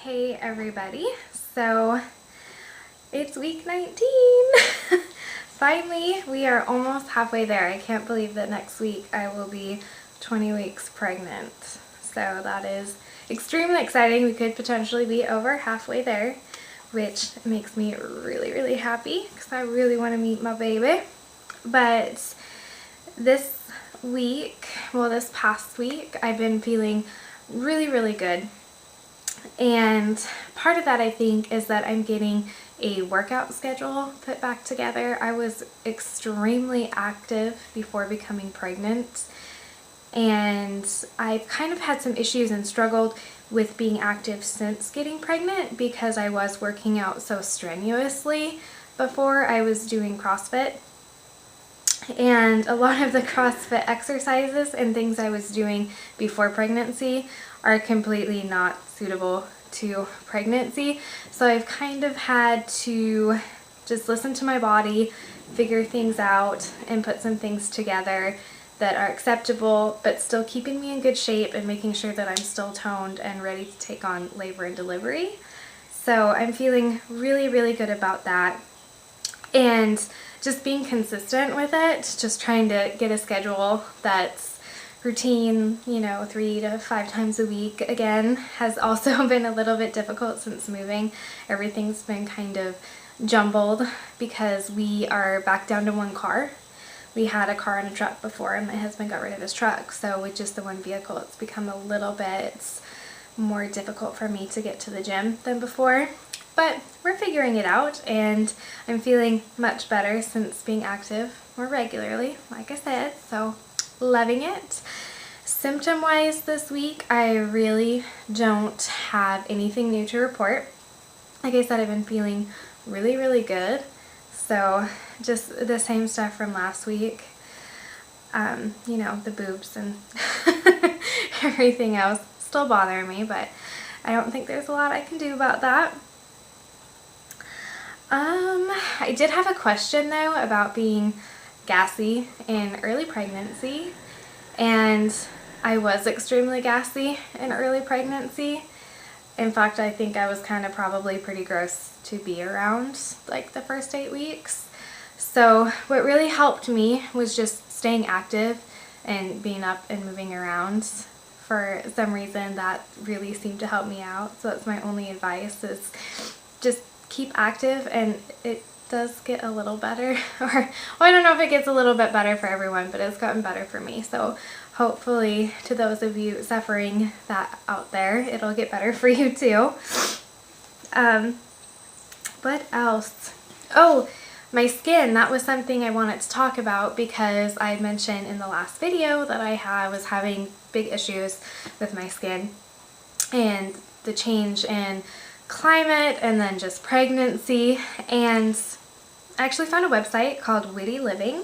Hey everybody, so it's week 19. Finally, we are almost halfway there. I can't believe that next week I will be 20 weeks pregnant. So that is extremely exciting. We could potentially be over halfway there, which makes me really happy because I really want to meet my baby. But this week, well, this past week, I've been feeling really good. And part of that, I think, is that I'm getting a workout schedule put back together. I was extremely active before becoming pregnant, and I've kind of had some issues and struggled with being active since getting pregnant because I was working out so strenuously before. I was doing CrossFit, and a lot of the CrossFit exercises and things I was doing before pregnancy are completely not suitable to pregnancy. So I've kind of had to just listen to my body, figure things out, and put some things together that are acceptable but still keeping me in good shape and making sure that I'm still toned and ready to take on labor and delivery. So I'm feeling really good about that. And just being consistent with it, just trying to get a schedule that's routine, 3 to 5 times a week again, has also been a little bit difficult since moving. Everything's been kind of jumbled because we are back down to one car. We had a car and a truck before, and my husband got rid of his truck, so with just the one vehicle it's become a little bit more difficult for me to get to the gym than before. But we're figuring it out, and I'm feeling much better since being active more regularly, like I said, so loving it. Symptom-wise this week, I really don't have anything new to report. Like I said, I've been feeling really good, so just the same stuff from last week. The boobs and everything else still bothering me, but I don't think there's a lot I can do about that. I did have a question though about being gassy in early pregnancy, and I was extremely gassy in early pregnancy. In fact, I think I was kind of probably pretty gross to be around like the first 8 weeks. So what really helped me was just staying active and being up and moving around. For some reason that really seemed to help me out. So that's my only advice, is just keep active, and it does get a little better. Well, I don't know if it gets a little bit better for everyone, but it's gotten better for me. So hopefully to those of you suffering that out there, it'll get better for you too. What else? Oh, my skin. That was something I wanted to talk about because I mentioned in the last video that I was having big issues with my skin, and the change in climate and then just pregnancy. And I actually found a website called Witty Living,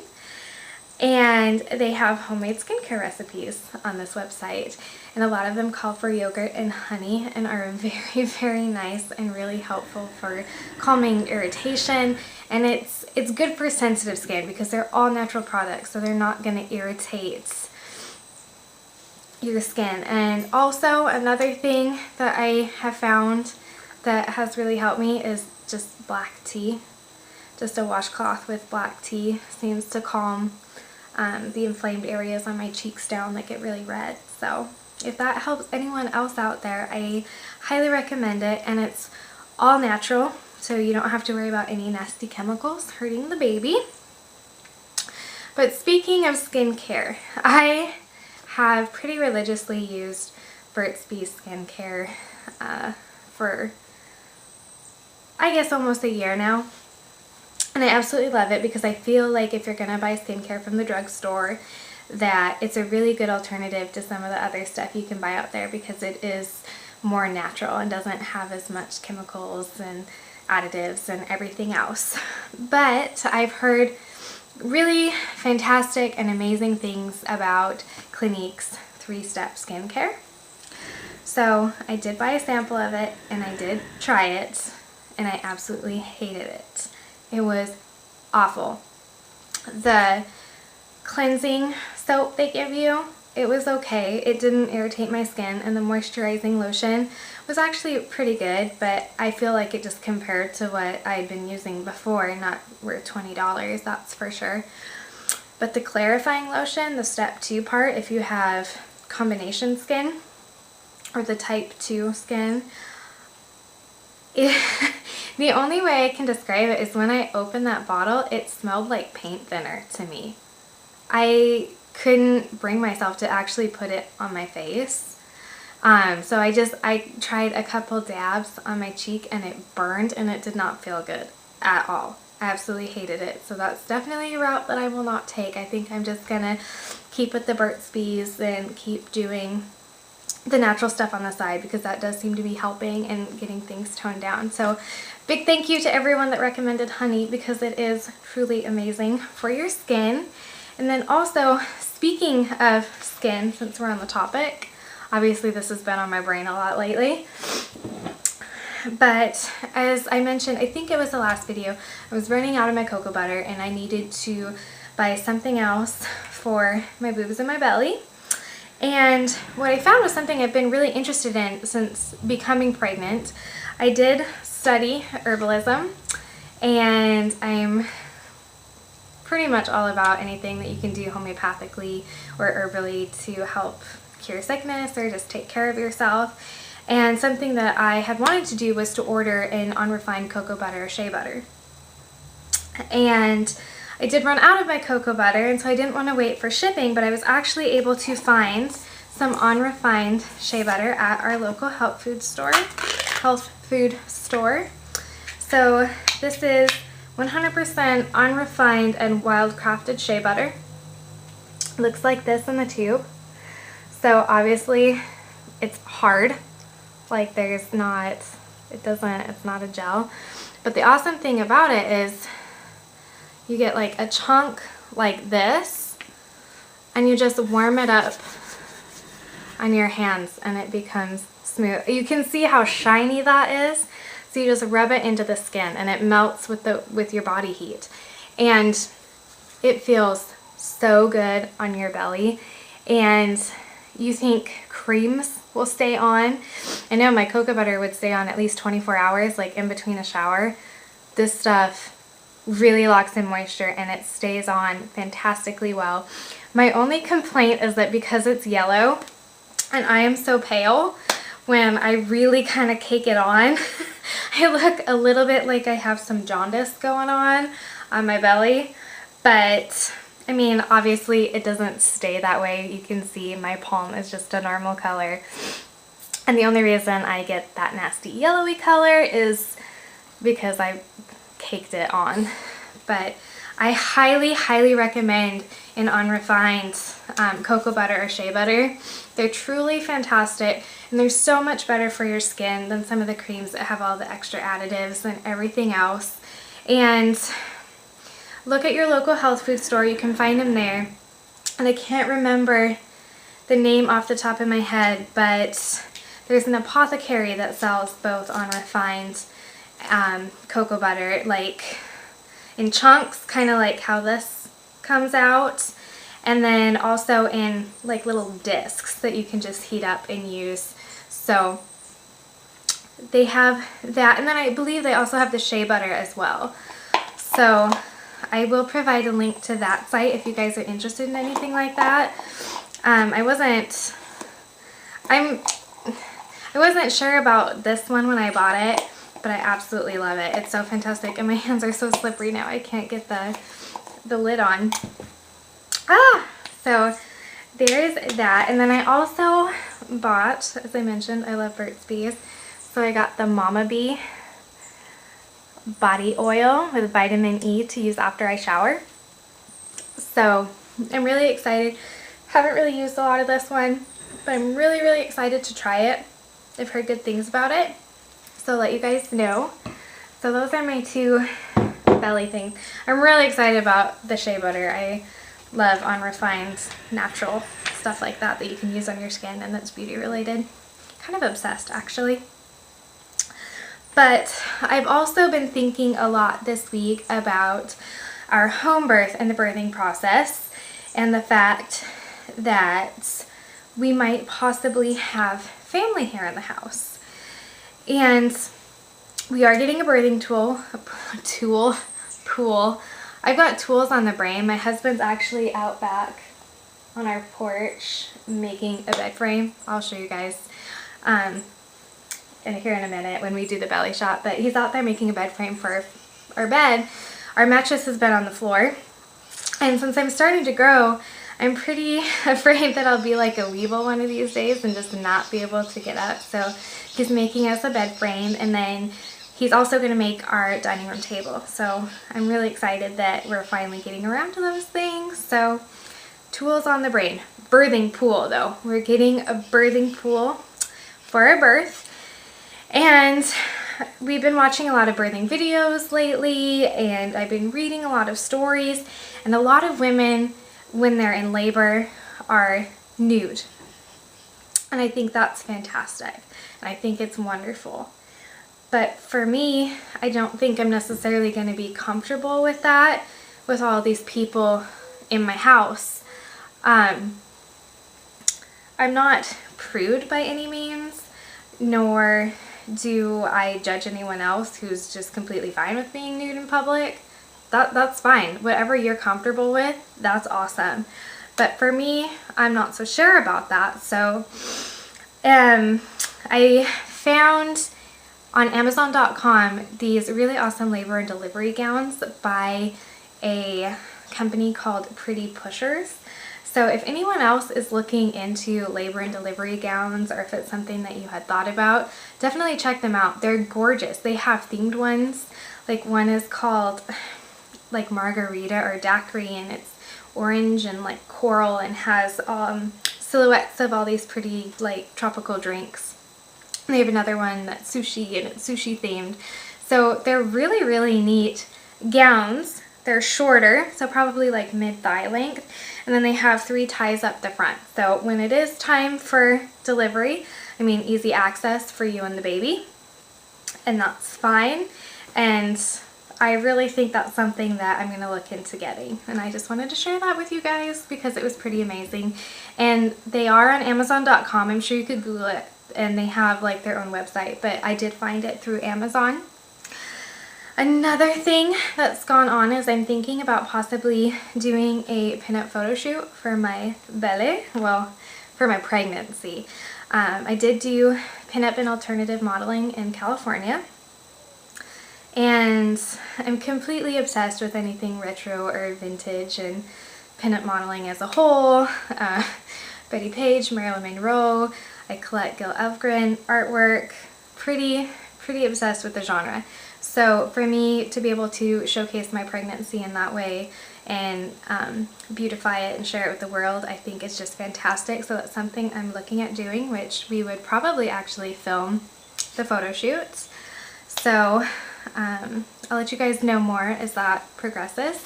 and they have homemade skincare recipes on this website, and a lot of them call for yogurt and honey and are very nice and really helpful for calming irritation. And it's good for sensitive skin because they're all natural products, so they're not going to irritate your skin. And also another thing that I have found that has really helped me is just black tea. Just a washcloth with black tea seems to calm the inflamed areas on my cheeks down that get really red. So if that helps anyone else out there, I highly recommend it, and it's all natural, so you don't have to worry about any nasty chemicals hurting the baby. But speaking of skincare, I have pretty religiously used Burt's Bees skincare for I guess almost a year now, and I absolutely love it because I feel like if you're gonna buy skincare from the drugstore, that it's a really good alternative to some of the other stuff you can buy out there because it is more natural and doesn't have as much chemicals and additives and everything else. But I've heard really fantastic and amazing things about Clinique's 3-step skincare. So I did buy a sample of it, and I did try it, and I absolutely hated it. It was awful. The cleansing soap they give you it was okay. It didn't irritate my skin, and the moisturizing lotion was actually pretty good, but I feel like it just compared to what I had been using before, not worth $20, that's for sure. But the clarifying lotion, the step 2 part, if you have combination skin or the type 2 skin, the only way I can describe it is when I opened that bottle, it smelled like paint thinner to me. I couldn't bring myself to actually put it on my face. So I tried a couple dabs on my cheek and it burned and it did not feel good at all. I absolutely hated it. So that's definitely a route that I will not take. I think I'm just gonna keep with the Burt's Bees and keep doing the natural stuff on the side, because that does seem to be helping and getting things toned down. So big thank you to everyone that recommended honey, because it is truly amazing for your skin. And then also, speaking of skin, since we're on the topic, obviously this has been on my brain a lot lately, but as I mentioned, I think it was the last video, I was running out of my cocoa butter and I needed to buy something else for my boobs and my belly. And what I found was something I've been really interested in since becoming pregnant. I did study herbalism, and I'm pretty much all about anything that you can do homeopathically or herbally to help cure sickness or just take care of yourself. And something that I had wanted to do was to order an unrefined cocoa butter or shea butter. And I did run out of my cocoa butter, and so I didn't want to wait for shipping, but I was actually able to find some unrefined shea butter at our local health food store. So this is 100% unrefined and wild-crafted shea butter. It looks like this in the tube. So obviously it's hard, like it's not a gel. But the awesome thing about it is you get like a chunk like this, and you just warm it up on your hands and it becomes smooth. You can see how shiny that is. So you just rub it into the skin and it melts with your body heat. And it feels so good on your belly. And you think creams will stay on. I know my cocoa butter would stay on at least 24 hours, like in between a shower. This stuff really locks in moisture and it stays on fantastically well. My only complaint is that because it's yellow and I am so pale, when I really kind of cake it on, I look a little bit like I have some jaundice going on my belly. But I mean, obviously it doesn't stay that way. You can see my palm is just a normal color. And the only reason I get that nasty yellowy color is because I caked it on. But I highly, highly recommend an unrefined cocoa butter or shea butter. They're truly fantastic, and they're so much better for your skin than some of the creams that have all the extra additives and everything else. And look at your local health food store. You can find them there. And I can't remember the name off the top of my head, but there's an apothecary that sells both unrefined cocoa butter, like in chunks, kind of like how this comes out, and then also in like little discs that you can just heat up and use. So they have that, and then I believe they also have the shea butter as well. So I will provide a link to that site if you guys are interested in anything like that. I wasn't sure about this one when I bought it, but I absolutely love it. It's so fantastic, and my hands are so slippery now. I can't get the lid on. So there's that. And then I also bought, as I mentioned, I love Burt's Bees, so I got the Mama Bee body oil with vitamin E to use after I shower. So I'm really excited. Haven't really used a lot of this one, but I'm really, really excited to try it. I've heard good things about it, so I'll let you guys know. So those are my two belly things. I'm really excited about the shea butter. I love unrefined natural stuff like that you can use on your skin and that's beauty related. Kind of obsessed actually. But I've also been thinking a lot this week about our home birth and the birthing process, and the fact that we might possibly have family here in the house. And we are getting a birthing pool. I've got tools on the brain. My husband's actually out back on our porch making a bed frame. I'll show you guys here in a minute when we do the belly shot, but he's out there making a bed frame for our bed. Our mattress has been on the floor, and since I'm starting to grow, I'm pretty afraid that I'll be like a weeble one of these days and just not be able to get up. So he's making us a bed frame, and then he's also going to make our dining room table. So I'm really excited that we're finally getting around to those things. So tools on the brain. Birthing pool though. We're getting a birthing pool for our birth. And we've been watching a lot of birthing videos lately, and I've been reading a lot of stories, and a lot of women when they're in labor are nude. And I think that's fantastic. And I think it's wonderful. But for me, I don't think I'm necessarily going to be comfortable with that with all these people in my house. I'm not prude by any means, nor do I judge anyone else who's just completely fine with being nude in public. That's fine. Whatever you're comfortable with, that's awesome. But for me, I'm not so sure about that. So I found on Amazon.com these really awesome labor and delivery gowns by a company called Pretty Pushers. So if anyone else is looking into labor and delivery gowns, or if it's something that you had thought about, definitely check them out. They're gorgeous. They have themed ones. Like one is called like margarita or daiquiri, and it's orange and like coral, and has silhouettes of all these pretty like tropical drinks. And they have another one that's sushi, and it's sushi themed. So they're really, really neat gowns. They're shorter, so probably like mid-thigh length, and then they have 3 ties up the front. So when it is time for delivery, I mean easy access for you and the baby, and that's fine. And I really think that's something that I'm going to look into getting, and I just wanted to share that with you guys because it was pretty amazing. And they are on Amazon.com. I'm sure you could Google it, and they have like their own website, but I did find it through Amazon. Another thing that's gone on is I'm thinking about possibly doing a pinup photo shoot for my belly, well, for my pregnancy. I did do pinup and alternative modeling in California, and I'm completely obsessed with anything retro or vintage and pinup modeling as a whole. Betty Page, Marilyn Monroe, I collect Gil Elfgren artwork, pretty obsessed with the genre. So for me to be able to showcase my pregnancy in that way and beautify it and share it with the world, I think is just fantastic. So that's something I'm looking at doing, which we would probably actually film the photo shoots. So I'll let you guys know more as that progresses.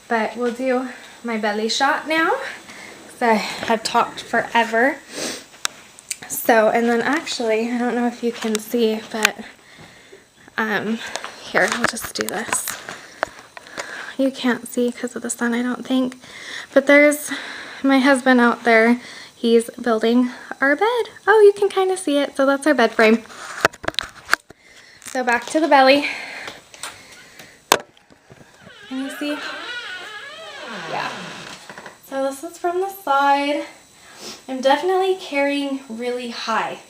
But we'll do my belly shot now, because I have talked forever. So, and then actually, I don't know if you can see, but here, I'll just do this. You can't see because of the sun, I don't think. But there's my husband out there. He's building our bed. Oh, you can kind of see it. So that's our bed frame. So back to the belly. Can you see? Yeah. So this is from the side. I'm definitely carrying really high.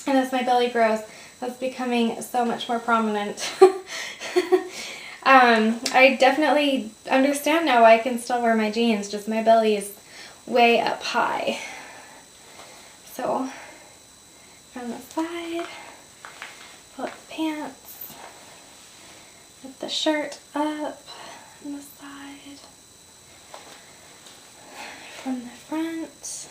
And as my belly grows, that's becoming so much more prominent. I definitely understand now why I can still wear my jeans, just my belly is way up high. So, from the side, pull up the pants, put the shirt up on the side, from the front,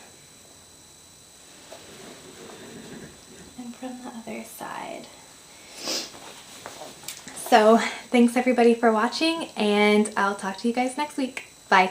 and from the other side. So thanks everybody for watching, and I'll talk to you guys next week. Bye.